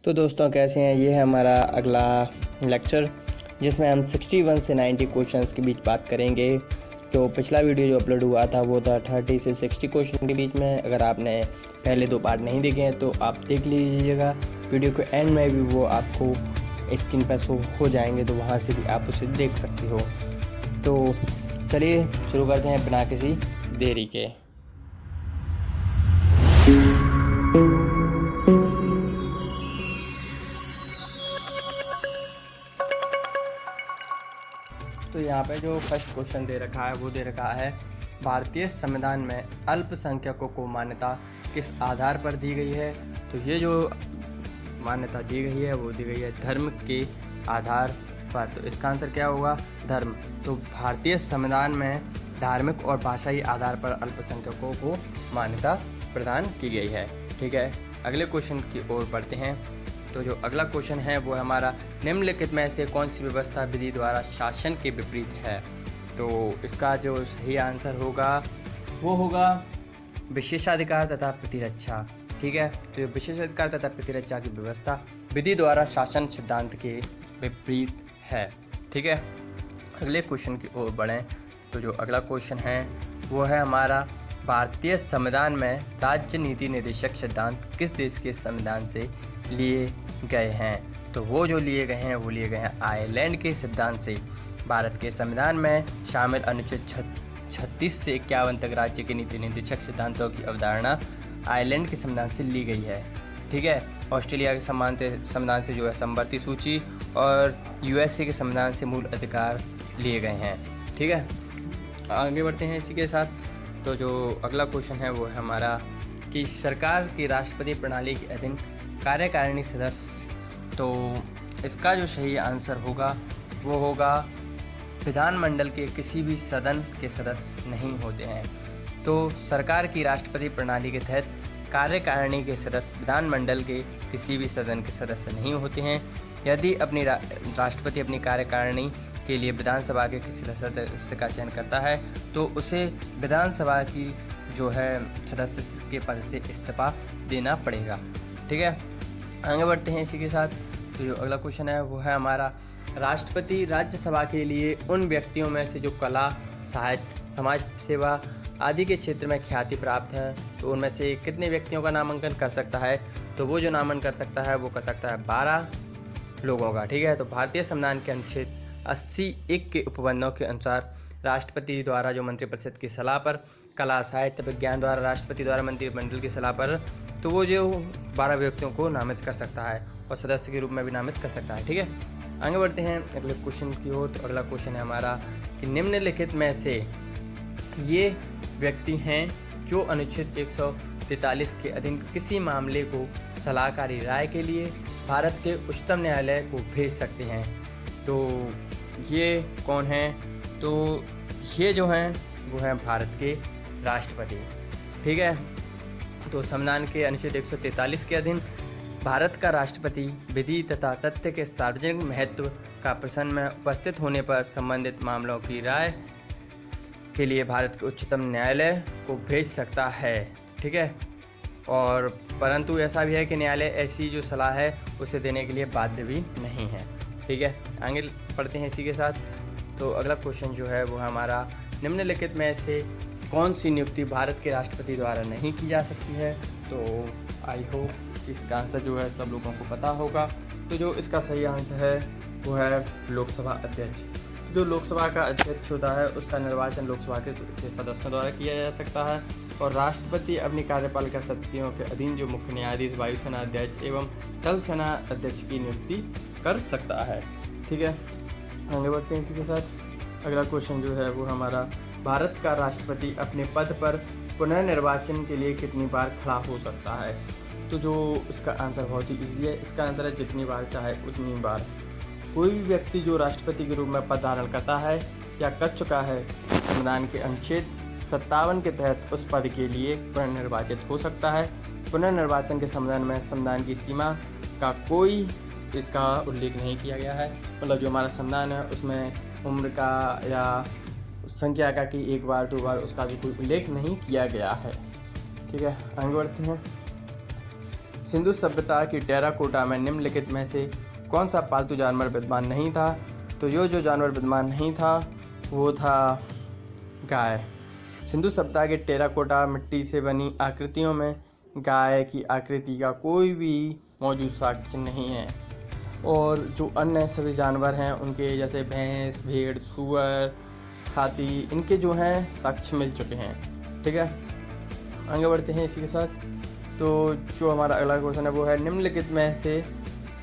तो दोस्तों कैसे हैं। ये है हमारा अगला लेक्चर जिसमें हम 61 से 90 क्वेश्चंस के बीच बात करेंगे। जो पिछला वीडियो जो अपलोड हुआ था वो था 30 से 60 क्वेश्चन के बीच में। अगर आपने पहले 2 पार्ट नहीं देखे हैं तो आप देख लीजिएगा। वीडियो के एंड में भी वो आपको स्क्रीन पर शो हो जाएंगे, तो वहाँ से भी आप उसे देख सकते हो। तो चलिए शुरू करते हैं बिना किसी देरी के। तो यहाँ पे जो फर्स्ट क्वेश्चन दे रखा है वो दे रखा है, भारतीय संविधान में अल्पसंख्यकों को मान्यता किस आधार पर दी गई है। तो ये जो मान्यता दी गई है वो दी गई है धर्म के आधार पर। तो इसका आंसर क्या होगा? धर्म। तो भारतीय संविधान में धार्मिक और भाषाई आधार पर अल्पसंख्यकों को मान्यता प्रदान की गई है। ठीक है, अगले क्वेश्चन की ओर बढ़ते हैं। तो जो अगला क्वेश्चन है वो हमारा, निम्नलिखित में से कौन सी व्यवस्था विधि द्वारा शासन के विपरीत है। तो इसका जो सही आंसर होगा वो होगा विशेषाधिकार तथा प्रतिरक्षा। ठीक है, तो ये विशेषाधिकार तथा प्रतिरक्षा की व्यवस्था विधि द्वारा शासन सिद्धांत के विपरीत है। ठीक है, अगले क्वेश्चन की ओर बढ़ें। तो जो अगला क्वेश्चन है वो है हमारा, भारतीय संविधान में राज्य नीति निर्देशक सिद्धांत किस देश के संविधान से लिए गए हैं। तो वो जो लिए गए हैं वो लिए गए हैं आयरलैंड के सिद्धांत से। भारत के संविधान में शामिल अनुच्छेद 36 से 51 तक राज्य के नीति निर्देशक सिद्धांतों की अवधारणा आयरलैंड के संविधान से ली गई है। ठीक है, ऑस्ट्रेलिया के संविधान से जो है समवर्ती सूची और यूएसए के संविधान से मूल अधिकार लिए गए हैं। ठीक है, आगे बढ़ते हैं इसी के साथ। तो जो अगला क्वेश्चन है वो है हमारा कि सरकार की राष्ट्रपति प्रणाली के अधीन कार्यकारिणी सदस्य। तो इसका जो सही आंसर होगा वो होगा विधानमंडल के किसी भी सदन के सदस्य नहीं होते हैं। तो सरकार की राष्ट्रपति प्रणाली के तहत कार्यकारिणी के सदस्य विधानमंडल के किसी भी सदन के सदस्य नहीं होते हैं। यदि अपनी राष्ट्रपति अपनी कार्यकारिणी के लिए विधानसभा के किसी सदस्य का चयन करता है तो उसे विधानसभा की जो है सदस्य के पद से इस्तीफा देना पड़ेगा। ठीक है, आगे बढ़ते हैं इसी के साथ। तो जो अगला क्वेश्चन है वो है हमारा, राष्ट्रपति राज्यसभा के लिए उन व्यक्तियों में से जो कला, साहित्य, समाज सेवा आदि के क्षेत्र में ख्याति प्राप्त है, तो उनमें से कितने व्यक्तियों का नामांकन कर सकता है। तो वो जो नामांकन कर सकता है वो कर सकता है 12 लोगों का। ठीक है, तो भारतीय संविधान के अनुच्छेद 80(1) के उपबंधों के अनुसार राष्ट्रपति द्वारा जो मंत्रिपरिषद की सलाह पर कला, साहित्य, विज्ञान द्वारा राष्ट्रपति द्वारा मंत्रिमंडल की सलाह पर तो वो जो 12 व्यक्तियों को नामित कर सकता है और सदस्य के रूप में भी नामित कर सकता है। ठीक है, आगे बढ़ते हैं अगले क्वेश्चन की ओर। तो अगला क्वेश्चन है हमारा कि निम्नलिखित में से ये व्यक्ति हैं जो अनुच्छेद 143 के अधीन किसी मामले को सलाहकारी राय के लिए भारत के उच्चतम न्यायालय को भेज सकते हैं। तो ये कौन हैं? तो ये जो हैं वो हैं भारत के राष्ट्रपति। ठीक है, तो संविधान के अनुच्छेद 143 के अधीन भारत का राष्ट्रपति विधि तथा तथ्य के सार्वजनिक महत्व का प्रश्न में उपस्थित होने पर संबंधित मामलों की राय के लिए भारत के उच्चतम न्यायालय को भेज सकता है। ठीक है, और परंतु ऐसा भी है कि न्यायालय ऐसी जो सलाह है उसे देने के लिए बाध्य भी नहीं है। ठीक है, आगे पढ़ते हैं इसी के साथ। तो अगला क्वेश्चन जो है वो हमारा, निम्नलिखित में से कौन सी नियुक्ति भारत के राष्ट्रपति द्वारा नहीं की जा सकती है। तो आई होप कि इसका आंसर जो है सब लोगों को पता होगा। तो जो इसका सही आंसर है वो है लोकसभा अध्यक्ष। जो लोकसभा का अध्यक्ष होता है उसका निर्वाचन लोकसभा के सदस्यों द्वारा किया जा सकता है और राष्ट्रपति अपनी कार्यपालिका शक्तियों के अधीन जो मुख्य न्यायाधीश, वायुसेना अध्यक्ष एवं थल सेना अध्यक्ष की नियुक्ति कर सकता है। ठीक है, आगे बढ़ते हैं इसी के साथ। अगला क्वेश्चन जो है वो हमारा, भारत का राष्ट्रपति अपने पद पर पुनर्निर्वाचन के लिए कितनी बार खड़ा हो सकता है। तो जो इसका आंसर बहुत ही ईजी है। इसका आंसर है जितनी बार चाहे उतनी बार। कोई भी व्यक्ति जो राष्ट्रपति के रूप में पद धारण करता है या कर चुका है, संविधान के अनुच्छेद 57 के तहत उस पद के लिए पुनर्निर्वाचित हो सकता है। पुनर्निर्वाचन के संविधान में संविधान की सीमा का कोई इसका उल्लेख नहीं किया गया है। मतलब जो हमारा संविधान है उसमें उम्र का या संख्या का कि 1 बार 2 बार उसका भी कोई उल्लेख नहीं किया गया है। ठीक है, आगे बढ़ते हैं। सिंधु सभ्यता की टेराकोटा में निम्नलिखित में से कौन सा पालतू जानवर विद्यमान नहीं था? तो जो जानवर विद्यमान नहीं था वो था गाय। सिंधु सभ्यता के टेराकोटा मिट्टी से बनी आकृतियों में गाय की आकृति का कोई भी मौजूद साक्ष्य नहीं है, और जो अन्य सभी जानवर हैं उनके जैसे भैंस, भेड़, सूअर, हाथी, इनके जो हैं साक्ष्य मिल चुके हैं। ठीक है, आगे बढ़ते हैं इसी के साथ। तो जो हमारा अगला क्वेश्चन है वो है, निम्नलिखित में से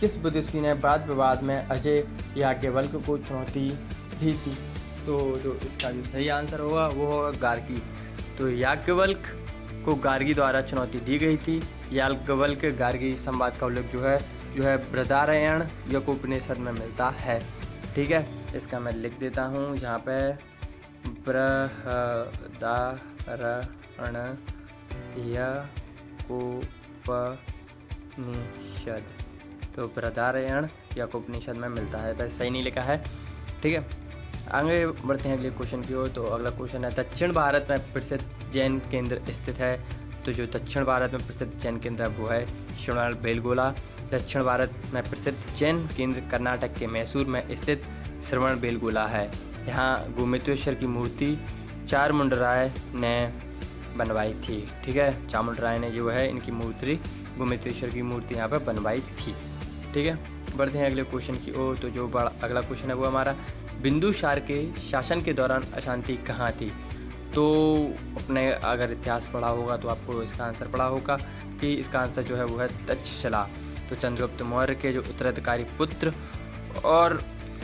किस बुद्धिस्टी ने वाद विवाद में अजय याज्ञवल्क्य को चुनौती दी थी? तो जो इसका जो सही आंसर होगा वो होगा गार्गी। तो याज्ञवल्क्य को गार्गी द्वारा चुनौती दी गई थी। याज्ञवल्क्य गार्गी संवाद का उल्लेख जो है बृहदारण्यक उपनिषद में मिलता है। ठीक है, इसका मैं लिख देता हूँ यहाँ पे, बृहदारण्यक उपनिषद। तो बृहदारण्यक उपनिषद में मिलता है, वैसे सही नहीं लिखा है। ठीक है, आगे बढ़ते हैं अगले क्वेश्चन की ओर। तो अगला क्वेश्चन है, दक्षिण भारत में प्रसिद्ध जैन केंद्र स्थित है? तो जो दक्षिण भारत में प्रसिद्ध जैन केंद्र है वो है श्रवणबेलगोला। दक्षिण भारत में प्रसिद्ध जैन केंद्र कर्नाटक के मैसूर में स्थित श्रवणबेलगोला है। यहाँ गोमतेश्वर की मूर्ति चामुंडराय ने बनवाई थी। ठीक है, चामुंडराय ने जो है इनकी मूर्ति, गोमतेश्वर की मूर्ति यहाँ पर बनवाई थी। ठीक है, बढ़ते हैं अगले क्वेश्चन की ओर। तो जो अगला क्वेश्चन है वो हमारा, बिंदुसार के शासन के दौरान अशांति कहाँ थी? तो अपने अगर इतिहास पढ़ा होगा तो आपको इसका आंसर पढ़ा होगा कि इसका आंसर जो है वो है तक्षशिला। तो चंद्रगुप्त मौर्य के जो उत्तराधिकारी पुत्र और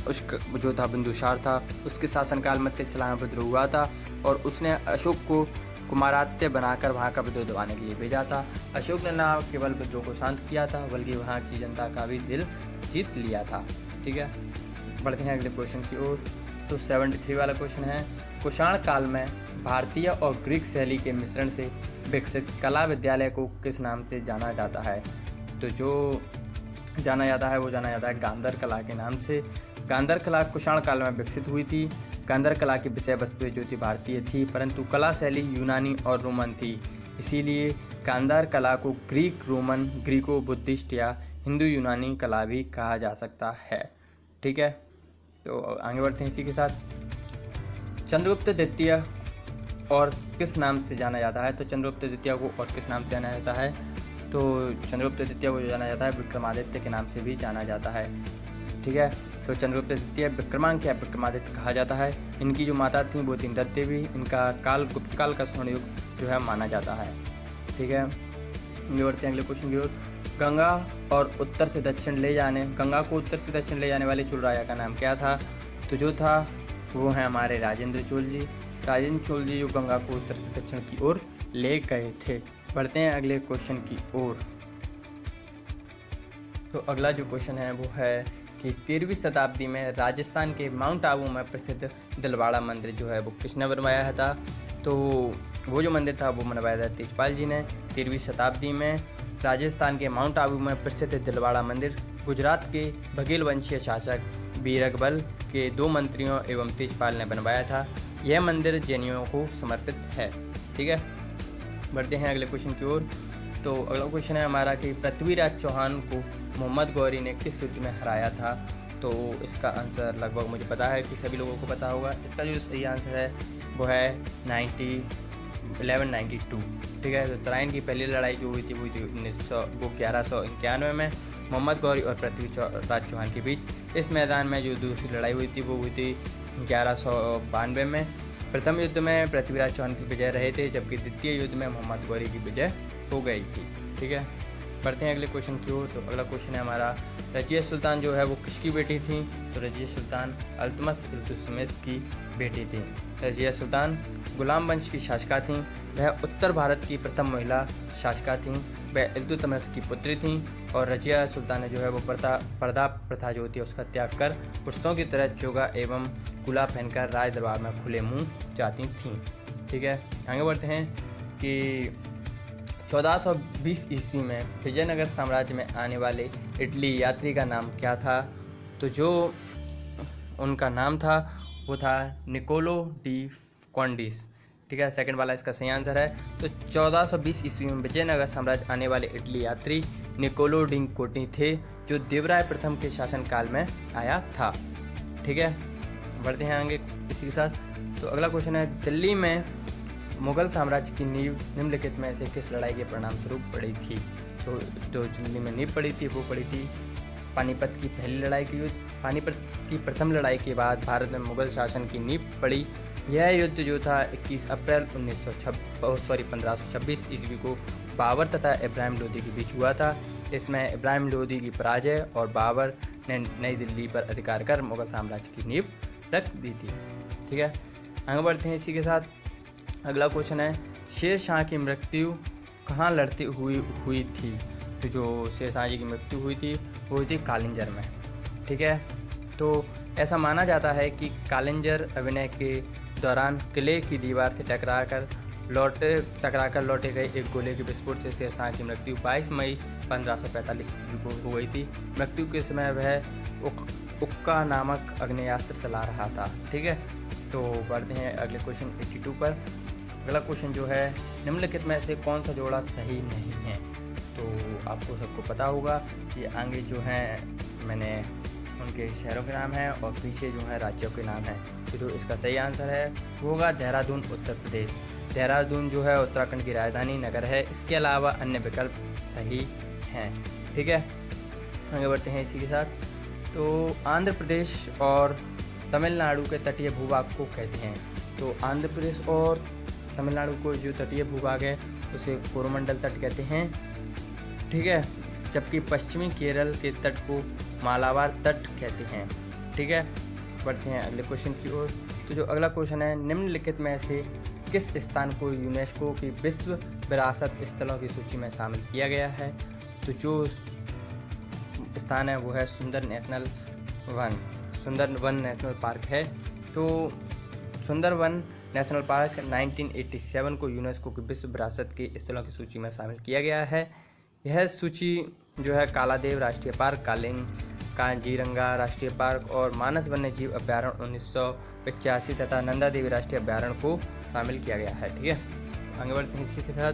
उसका जो था बिंदुसार था, उसके शासनकाल में तक्षशिला में विद्रोह हुआ था और उसने अशोक को कुमारात्य बनाकर वहाँ का विद्रोह दबाने के लिए भेजा था। अशोक ने ना केवल विद्रोह को शांत किया था बल्कि वहाँ की जनता का भी दिल जीत लिया था। ठीक है, बढ़ते हैं अगले क्वेश्चन की ओर। तो 73 वाला क्वेश्चन है, कुषाण काल में भारतीय और ग्रीक शैली के मिश्रण से विकसित कला विद्यालय को किस नाम से जाना जाता है? तो जो जाना जाता है वो जाना जाता है गांधार कला के नाम से। गांधार कला कुषाण काल में विकसित हुई थी। गांधार कला की विषय वस्तुएं जो थी भारतीय थी, परंतु कला शैली यूनानी और रोमन थी, इसीलिए गांधार कला को ग्रीक, रोमन, ग्रीको बुद्धिस्ट या हिंदू यूनानी कला भी कहा जा सकता है। ठीक है, तो आगे बढ़ते हैं इसी के साथ। चंद्रगुप्त द्वितीय और किस नाम से जाना जाता है? तो चंद्रगुप्त द्वितीय को और किस नाम से जाना जाता है? तो चंद्रगुप्त द्वितीय को जाना जाता है विक्रमादित्य के नाम से भी जाना जाता है। ठीक है, तो चंद्रगुप्त द्वितीय विक्रमांक या विक्रमादित्य कहा जाता है। इनकी जो माता थी वो थी दत्त देवी। इनका काल गुप्त काल का स्वर्ण युग जो है माना जाता है। ठीक है, बढ़ते हैं अगले क्वेश्चन की ओर। गंगा को उत्तर से दक्षिण ले जाने वाले चोल राजा का नाम क्या था? तो जो था वो है हमारे राजेंद्र चोल जी। राजेंद्र चोल जी जो गंगा को उत्तर से दक्षिण की ओर ले गए थे। बढ़ते हैं अगले क्वेश्चन की ओर। तो अगला जो क्वेश्चन है वो है कि 13वीं शताब्दी में राजस्थान के माउंट आबू में प्रसिद्ध दिलवाड़ा मंदिर जो है वो किसने बनवाया था? तो वो जो मंदिर था वो बनवाया था तेजपाल जी ने 13वीं शताब्दी में। राजस्थान के माउंट आबू में प्रसिद्ध दिलवाड़ा मंदिर गुजरात के बघेल वंशीय शासक बीरबल के 2 मंत्रियों एवं तेजपाल ने बनवाया था। यह मंदिर जैनियों को समर्पित है। ठीक है, बढ़ते हैं अगले क्वेश्चन की ओर। तो अगला क्वेश्चन है हमारा कि पृथ्वीराज चौहान को मोहम्मद गौरी ने किस युद्ध में हराया था? तो इसका आंसर लगभग मुझे पता है कि सभी लोगों को पता होगा। इसका जो सही आंसर है वो है 1192। ठीक है, तो तराइन की पहली लड़ाई जो हुई थी 1191 में मोहम्मद गौरी और पृथ्वीराज चौहान के बीच। इस मैदान में जो दूसरी लड़ाई हुई थी वो हुई थी 1192 में। प्रथम युद्ध में पृथ्वीराज चौहान की विजय रहे थे, जबकि द्वितीय युद्ध में मोहम्मद गौरी की विजय हो गई थी। ठीक है, बढ़ते हैं अगले क्वेश्चन की ओर। तो अगला क्वेश्चन है हमारा, रजिया सुल्तान जो है वो किसकी बेटी थी? तो रजिया सुल्तान अल्तमश इल्तुतमिश की बेटी थी। रजिया सुल्तान गुलाम वंश की शासका थीं। वह उत्तर भारत की प्रथम महिला शासका थीं। वह इल्तुतमिश की पुत्री थीं और रजिया सुल्तान ने जो है वो पर्दा प्रथा जो होती है उसका त्याग कर पुरुषों की तरह चोगा एवं कुला पहनकर राज दरबार में खुले मुँह जाती थीं। ठीक है, आगे बढ़ते हैं कि 1420 ईस्वी में विजयनगर साम्राज्य में आने वाले इटली यात्री का नाम क्या था? तो जो उनका नाम था वो था निकोलो डी कॉन्डिस। ठीक है, सेकंड वाला इसका सही आंसर है। तो 1420 ईस्वी में विजयनगर साम्राज्य आने वाले इटली यात्री निकोलो डिंकोटी थे, जो देवराय प्रथम के शासनकाल में आया था। ठीक है, बढ़ते हैं आगे इसी के साथ। तो अगला क्वेश्चन है, दिल्ली में मुगल साम्राज्य की नींव निम्नलिखित में से किस लड़ाई के परिणाम स्वरूप पड़ी थी? तो जो दिल्ली में नींव पड़ी थी वो पड़ी थी पानीपत की पहली लड़ाई की युद्ध। पानीपत की प्रथम लड़ाई के बाद भारत में मुगल शासन की नींव पड़ी। यह युद्ध जो था 21 अप्रैल 1526 ईस्वी को बाबर तथा इब्राहिम लोदी के बीच हुआ था। इसमें इब्राहिम लोदी की पराजय और बाबर ने नई दिल्ली पर अधिकार कर मुगल साम्राज्य की नींव रख दी थी। ठीक है, आगे बढ़ते हैं इसी के साथ। अगला क्वेश्चन है, शेर शाह की मृत्यु कहाँ लड़ते हुई थी? तो जो शेर शाह जी की मृत्यु हुई थी वो हुई थी कालिंजर में। ठीक है, तो ऐसा माना जाता है कि कालिंजर अभिनय के दौरान किले की दीवार से टकराकर लौटे गए एक गोले के विस्फोट से शेर शाह की मृत्यु 22 मई 1545 ईस्वी को हो गई थी। मृत्यु के समय वह उक्का नामक आग्नेयास्त्र चला रहा था। ठीक है, तो बढ़ते हैं अगले क्वेश्चन 82 पर। अगला क्वेश्चन जो है, निम्नलिखित में से कौन सा जोड़ा सही नहीं है? तो आपको सबको पता होगा कि आगे जो हैं मैंने उनके शहरों के नाम हैं और पीछे जो है राज्यों के नाम हैं। तो जो इसका सही आंसर है वो होगा देहरादून, उत्तर प्रदेश। देहरादून जो है उत्तराखंड की राजधानी नगर है। इसके अलावा अन्य विकल्प सही हैं। ठीक है, आगे बढ़ते हैं इसी के साथ। तो आंध्र प्रदेश और तमिलनाडु के तटीय भूभाग को कहते हैं? तो आंध्र प्रदेश और तमिलनाडु को जो तटीय भूभाग है उसे कोरोमंडल तट कहते हैं। ठीक है, जबकि पश्चिमी केरल के तट को मालाबार तट कहते हैं। ठीक है, बढ़ते हैं अगले क्वेश्चन की ओर। तो जो अगला क्वेश्चन है, निम्नलिखित में से किस स्थान को यूनेस्को की विश्व विरासत स्थलों की सूची में शामिल किया गया है? तो जो स्थान है वो है सुंदरवन नेशनल पार्क है। तो सुंदरवन नेशनल पार्क 1987 को यूनेस्को की विश्व विरासत के स्थलों की सूची में शामिल किया गया है। यह सूची जो है कालादेव राष्ट्रीय पार्क, काजीरंगा राष्ट्रीय पार्क और मानस वन्यजीव अभ्यारण्य 1985 तथा नंदा देवी राष्ट्रीय अभ्यारण्य को शामिल किया गया है। ठीक है, आगे बढ़ते हैं इसी के साथ।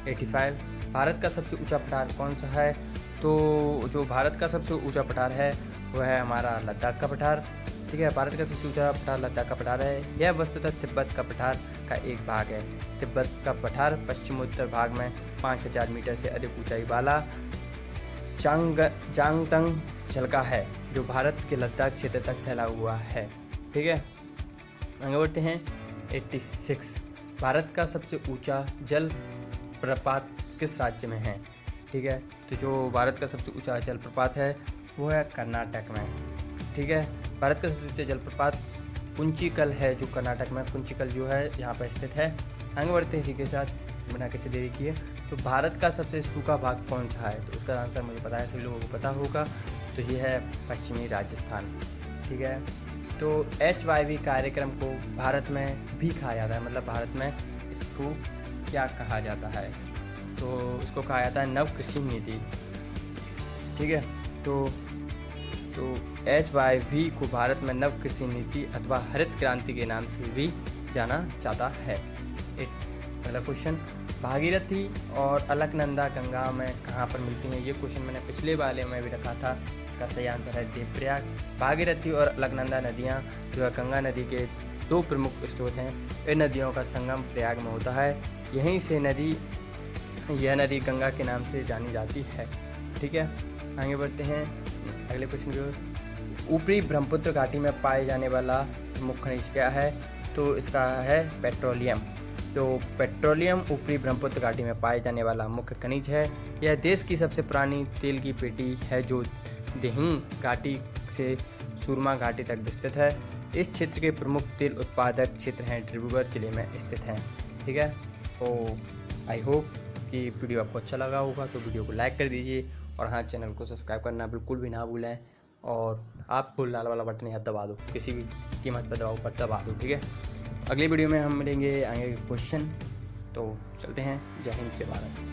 85, भारत का सबसे ऊंचा पठार कौन सा है? तो जो भारत का सबसे ऊंचा पठार है वह है हमारा लद्दाख का पठार। ठीक है, भारत का सबसे ऊंचा पठार लद्दाख का पठार है। यह वस्तुतः तिब्बत का पठार का एक भाग है। तिब्बत का पठार पश्चिमोत्तर भाग में 5000 मीटर से अधिक ऊंचाई वाला चांगतंग झलका है, जो भारत के लद्दाख क्षेत्र तक फैला हुआ है। ठीक है, आगे बढ़ते हैं 86, भारत का सबसे ऊंचा जल प्रपात किस राज्य में है? ठीक है, तो जो भारत का सबसे ऊंचा जलप्रपात है वो है कर्नाटक में। ठीक है, भारत का सबसे ऊंचा जलप्रपात कुंचिकल है जो कर्नाटक में, कुंचिकल जो है यहाँ पर स्थित है। आगे बढ़ते हैं इसी के साथ, बिना किसी देरी किए। तो भारत का सबसे सूखा भाग कौन सा है? तो उसका आंसर मुझे पता है, सभी लोगों को पता होगा। तो ये है पश्चिमी राजस्थान। ठीक है, तो HYV कार्यक्रम को भारत में भी कहा जाता है, मतलब भारत में इसको क्या कहा जाता है? तो इसको कहा जाता है नव कृषि नीति। ठीक है, तो HYV को भारत में नव कृषि नीति अथवा हरित क्रांति के नाम से भी जाना जाता है। अगला क्वेश्चन, भागीरथी और अलकनंदा गंगा में कहाँ पर मिलती हैं? ये क्वेश्चन मैंने पिछले वाले में भी रखा था। इसका सही आंसर है देवप्रयाग। भागीरथी और अलकनंदा नदियाँ जो है गंगा नदी के दो प्रमुख स्रोत हैं। इन नदियों का संगम प्रयाग में होता है। यहीं से यह नदी गंगा के नाम से जानी जाती है। ठीक है, आगे बढ़ते हैं अगले क्वेश्चन की ओर। ऊपरी ब्रह्मपुत्र घाटी में पाए जाने वाला प्रमुख खनिज क्या है? तो इसका है पेट्रोलियम। तो पेट्रोलियम ऊपरी ब्रह्मपुत्र घाटी में पाए जाने वाला मुख्य खनिज है। यह देश की सबसे पुरानी तेल की पेटी है जो दिहिंग घाटी से सुरमा घाटी तक विस्तृत है। इस क्षेत्र के प्रमुख तेल उत्पादक क्षेत्र हैं डिब्रूगढ़ जिले में स्थित हैं। ठीक है, तो आई होप कि वीडियो आपको अच्छा लगा होगा, तो वीडियो को लाइक कर दीजिए और हाँ, चैनल को सब्सक्राइब करना बिल्कुल भी ना भूलें। और आपको लाल वाला बटन यहाँ दबा दो, किसी भी कीमत पर दबाओ पर दबा दो। ठीक है, अगली वीडियो में हम मिलेंगे आगे क्वेश्चन। तो चलते हैं, जय हिंद जय भारत।